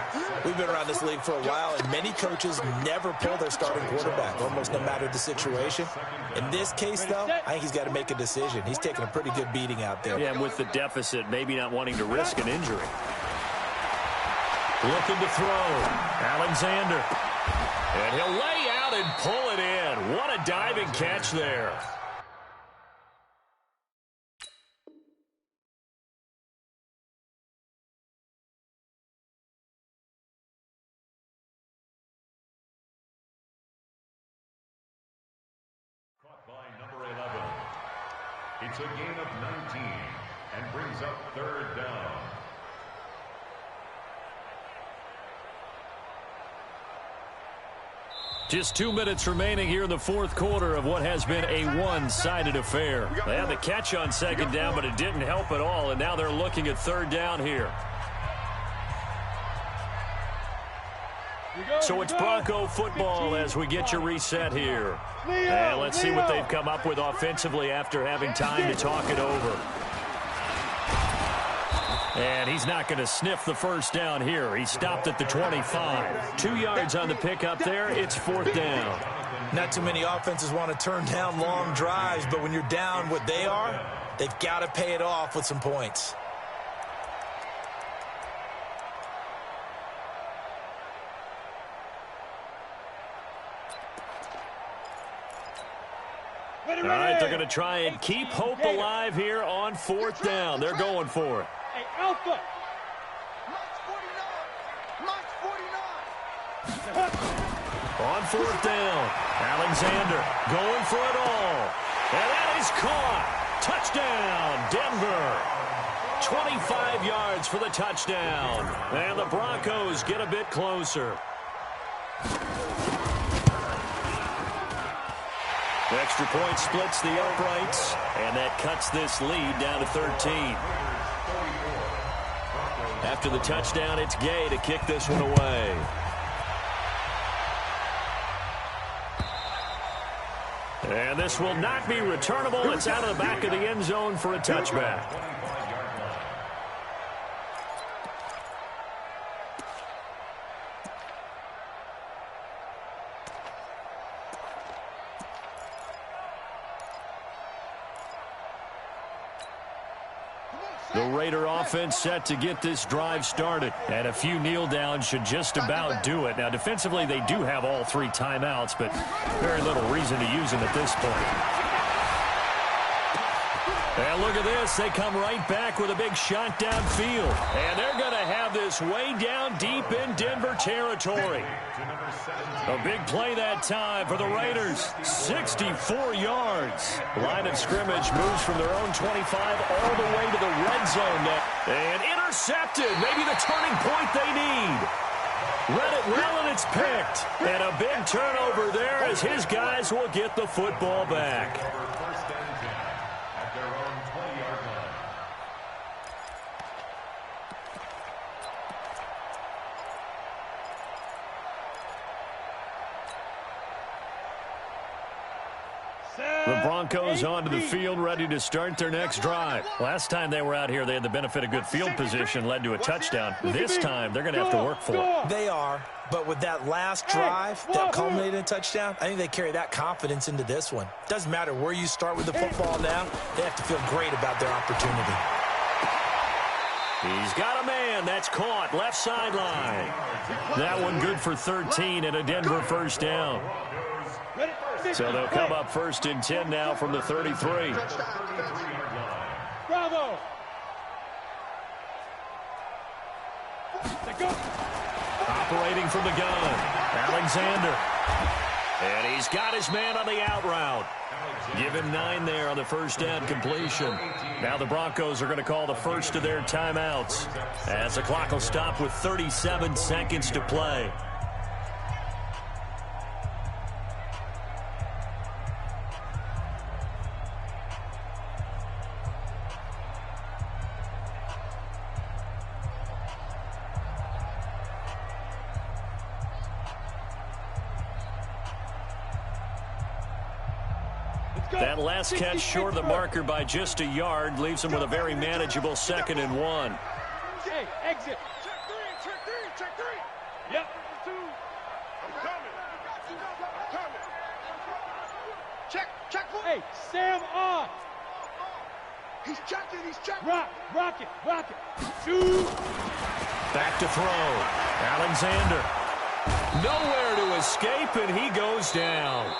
We've been around this league for a while, and many coaches never pull their starting quarterback, almost no matter the situation. In this case, though, I think he's got to make a decision. He's taking a pretty good beating out there. Yeah, and with the deficit, maybe not wanting to risk an injury. Looking to throw. Alexander. And he'll lay out and pull it in. What a diving catch there. It's a gain of 19 and brings up 3rd down. Just 2 minutes remaining here in the fourth quarter of what has been a one-sided affair. They had the catch on second down, but it didn't help at all, and now they're looking at 3rd down here. So it's Bronco football as we get your reset here. And let's see what they've come up with offensively after having time to talk it over. And he's not going to sniff the first down here. He stopped at the 25. 2 yards on the pickup there. It's 4th down. Not too many offenses want to turn down long drives, but when you're down what they are, they've got to pay it off with some points. All right, they're going to try and keep hope alive here on 4th down. They're going for it. Hey, Alpha. On 4th down, Alexander going for it all. And that is caught. Touchdown, Denver. 25 yards for the touchdown. And the Broncos get a bit closer. Extra point splits the uprights, and that cuts this lead down to 13. After the touchdown, it's Gay to kick this one away. And this will not be returnable. It's out of the back of the end zone for a touchback. The Raider offense set to get this drive started. And a few kneel downs should just about do it. Now, defensively, they do have all 3 timeouts, but very little reason to use them at this point. And look at this. They come right back with a big shot downfield. And they're going to have this way down deep in Denver territory. A big play that time for the Raiders. 64 yards. Line of scrimmage moves from their own 25 all the way to the red zone now. And intercepted. Maybe the turning point they need. Read it well, and it's picked. And a big turnover there as his guys will get the football back. The Broncos onto the field, ready to start their next drive. Last time they were out here, they had the benefit of good field position, led to a touchdown. This time, they're going to have to work for it. They are, but with that last drive that culminated in a touchdown, I think they carry that confidence into this one. Doesn't matter where you start with the football now, they have to feel great about their opportunity. He's got a man. That's caught. Left sideline. That one good for 13 and a Denver first down. So they'll come up 1st and 10 now from the 33. Bravo! Operating from the gun, Alexander. And he's got his man on the out route. Give him 9 there on the first down completion. Now the Broncos are going to call the first of their timeouts as the clock will stop with 37 seconds to play. That last catch short of the marker by just a yard leaves him with a very manageable 2nd and 1. Hey, exit. Check three. Yep. 2. I'm coming. Check 4. Hey, Sam off. He's checking. Rock it. Shoot. Back to throw. Alexander. Nowhere to escape, and he goes down.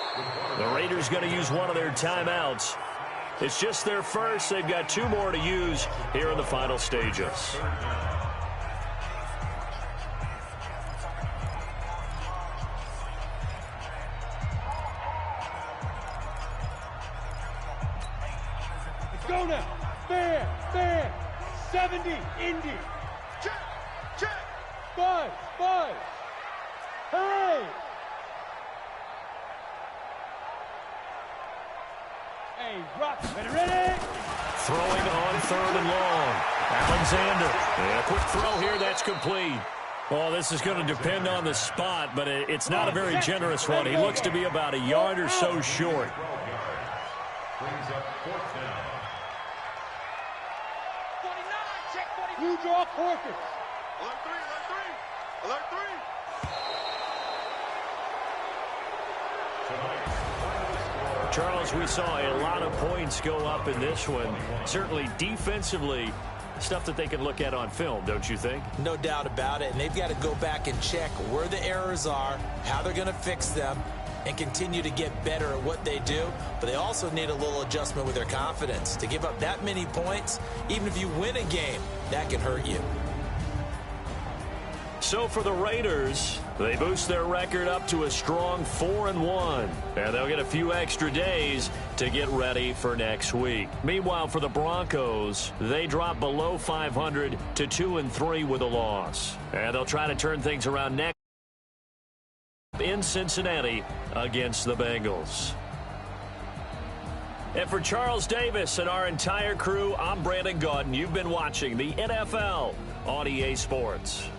The Raiders going to use one of their timeouts. It's just their first. They've got 2 more to use here in the final stages. Let's go now. Fair. 70, Indy. Check. Buzz. Hey! Hey, Rock, ready? Throwing on 3rd and long. Alexander. And a quick throw here, that's complete. Well, this is going to depend on the spot, but it's not a very generous one. He looks to be about a yard or so short. Brings up 4th down. 49, check 40. You draw Corpus. Alert 3. Charles, we saw a lot of points go up in this one. Certainly defensively, stuff that they can look at on film, don't you think? No doubt about it, and they've got to go back and check where the errors are, how they're going to fix them, and continue to get better at what they do. But they also need a little adjustment with their confidence. To give up that many points, even if you win a game, that can hurt you. So for the Raiders, they boost their record up to a strong 4-1. And they'll get a few extra days to get ready for next week. Meanwhile, for the Broncos, they drop below 500 to 2-3 with a loss. And they'll try to turn things around next in Cincinnati against the Bengals. And for Charles Davis and our entire crew, I'm Brandon Gaudin. You've been watching the NFL on EA Sports.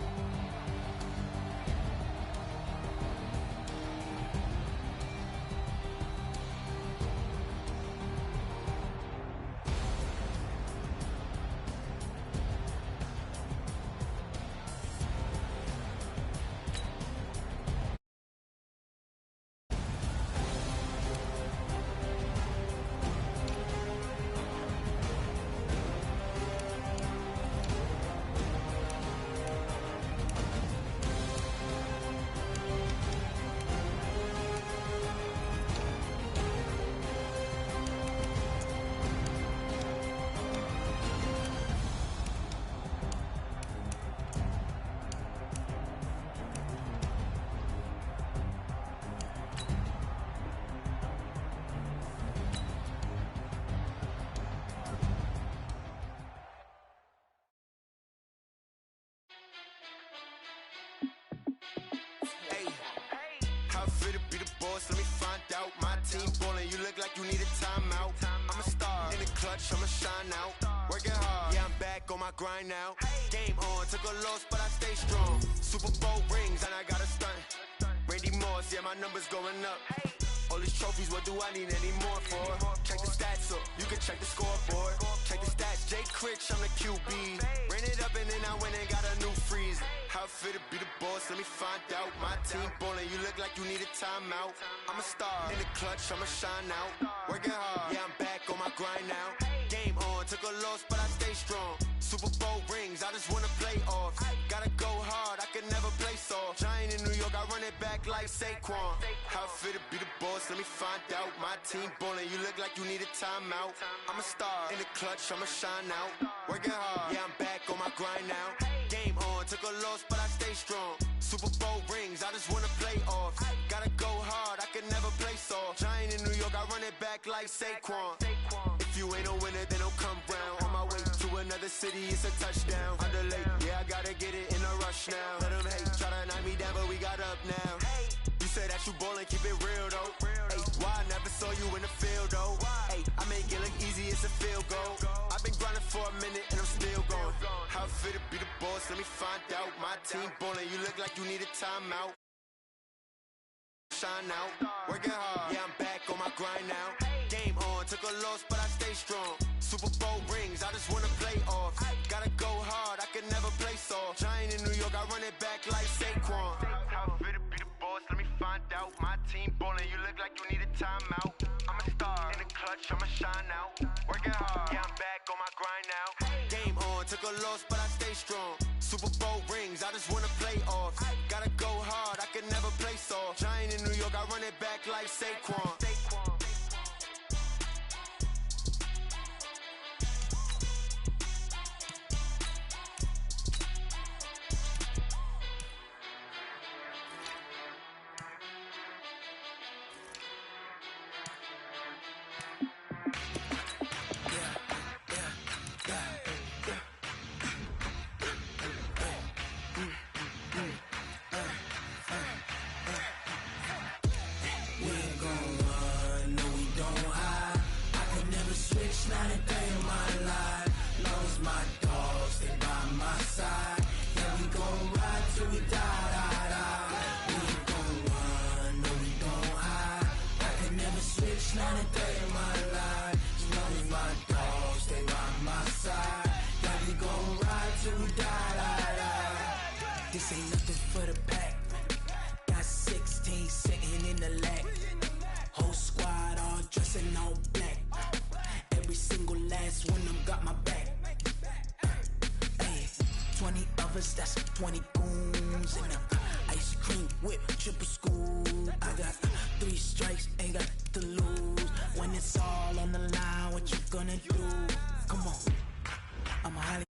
Let me find out. My team ballin', you look like you need a timeout. I'm a star in the clutch, I'ma shine out. Working hard, yeah, I'm back on my grind now. Game on, took a loss, but I stay strong. Super Bowl rings, and I got a stunt. Randy Moss, yeah, my numbers going up. All these trophies, what do I need any more for? Check the stats up, you can check the scoreboard. Check the stats, Jay Critch, I'm the QB. Ran it up and then I went and got a new freezer. How it feel to be the boss, let me find out. My team ballin', you look like you need a timeout. I'm a star in the clutch, I'ma shine out. Working hard, yeah, I'm back on my grind now. Game on, took a loss, but I stay strong. Super Bowl rings, I just wanna play off. Gotta go hard, I can never play soft. Giant in New York, I run it back like like Saquon. How fit to be the boss? Let me find out. My team ballin', you look like you need a timeout. I'm a star in the clutch, I'ma shine out. Working hard, yeah, I'm back on my grind now. Game on, took a loss, but I stay strong. Super Bowl rings, I just wanna play off. Gotta go hard, I can never play soft. Giant in New York, I run it back like Saquon. If you ain't a winner, then don't come round. On my way to another city, it's a touchdown. Underlay, yeah, I gotta get it in a rush now. Let them hate, try to knock me down, but we got up now. You say that you ballin', keep it real though. Ay, why I never saw you in the field though? Ay, I make it look easy, it's a field goal. I've been grinding for a minute and I'm still going. How fit to be the boss? Let me find out. My team ballin', you look like you need a timeout. Shine out, working hard, yeah, I'm back on my grind now. Game on, took a loss, but I stay strong. Super Bowl rings, I just wanna play off. Gotta go hard, I can never play soft. Giant in New York, I run it back like Saquon. How fit to be the boss? Let me find out. My team ballin', you look like you need a timeout. I'm a star in the clutch, I'ma shine out. Working hard, yeah, I'm back on my grind now. Game on, took a loss, but I stay strong. Super Bowl rings, I just wanna play off. Gotta go hard, I can never play soft. Giant in New York, I run it back like Saquon. This ain't nothing for the pack. Got 16 sitting in the lap. Whole squad all dressing all black. Every single last one of them got my back. Hey, 20 of us, that's 20 goons. And ice cream whip, triple scoop. I got 3 strikes, ain't got to lose. When it's all on the line, what you gonna do? Come on, I'm a highly